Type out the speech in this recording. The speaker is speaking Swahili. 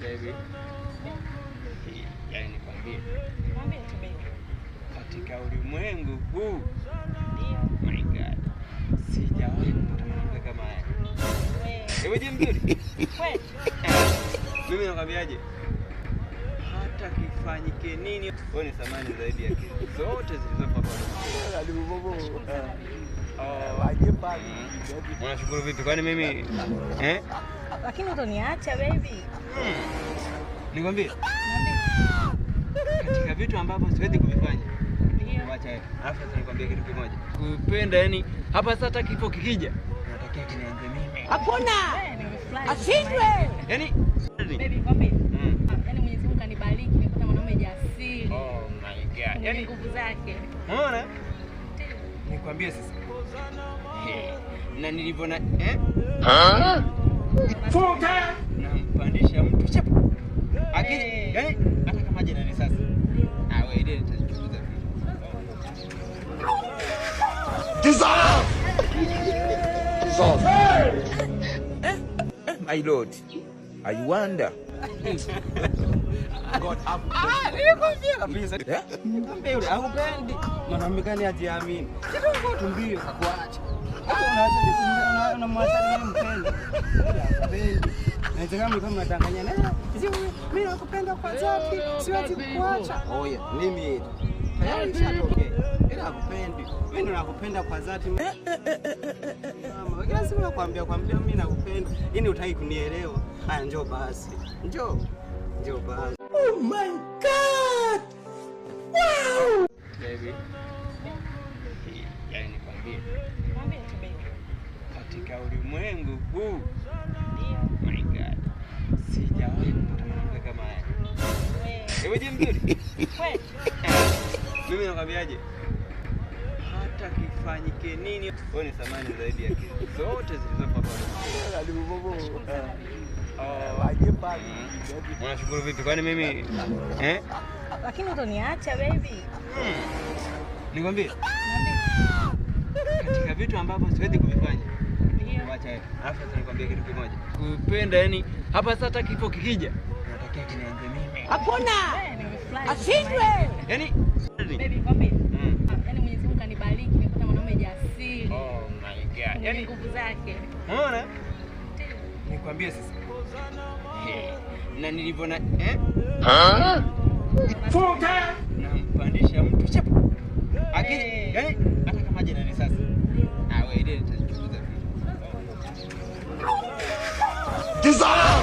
Baby. Yaani nikwambie. Mwambie tu baby. Katika ulimwengu huu. Ndio. My God. Sijawahi kupata mwanamke kama yeye. Wewe je mzuri? Kweli? Mimi nakwambiaje? Hata kifanyike nini, wewe ni thamani zaidi ya kitu zote zilizopo hapa. Hadi bobo. Waje pale. Unashukuru vipi? Kwani mimi Lakini utoniacha baby. Nikwambie. Katika vitu ambavyo siwezi kuvifanya. Ndio. Acha hapo. Alafu nikwambie kitu kimoja. Kupenda yani hapa sasa kifo kikija, nataka kinianze mimi. Hakuna. Nimefurahi. Ashindwe. Yaani Baby kwambie. Yaani Mwenyezi Mungu kanibariki nimepata mwanaume jasiri. Oh my God. Yaani nguvu zake. Unaona? Nikwambie sasa. Na nilivyoona Futa! Nampandisha mtu chapu. Akija, yaani hata kama je nani sasa. Wewe ile nitachunguza vipi? Dissolve. My Lord, I wonder. God nilikwambia kabisa. Nikwambia yule hakupendi. Mwanamke gani ajiamini? Kidogo tumbio kakuacha. Unamwacha nini mpende? Hakupendi. Na kama mnadanganyana, mimi nakupenda kwa dhati, siwezi kukuacha. Oya, mimi tayari nishatokea. Ila hakupendi. Mimi ndo nakupenda kwa dhati. Mama, kila siku nakwambia mimi nakupenda. Yini utaki kunielewa? Haya njoo basi. Njoo basi. Oh my God. Wow. Baby. Yaani nikwambie. Mwambie tu baby. Katika ulimwengu huu. Ndio. My God. Sijawahi kupata mwanamke kama yeye. Wewe je mzuri? Kweli? Mimi nakwambiaje? Hata kifanyike nini, wewe ni thamani zaidi ya kitu zote zilizopo hapa. Hadi bobo. Waje pale. Unashukuru vipi? Kwani mimi Lakini utoniacha baby. Nikwambie. Katika vitu ambavyo siwezi kuvifanya. Ndio. Acha hapo. Alafu nikwambie kitu kimoja. Kupenda yani hapa sasa kifo kikija, nataka kinianze mimi. Hakuna. Nimefurahi. Ashindwe. Yaani Baby kwambie. Yaani Mwenyezi Mungu kanibariki nimepata mwanaume jasiri. oh my God. Yaani nguvu zake. Unaona? Nikwambie sasa. Na nilivyoona Futa! Nampandisha mtu chapu. Akija, yaani hata kama je nani sasa. Wewe ile nitachunguza vipi? Dissolve.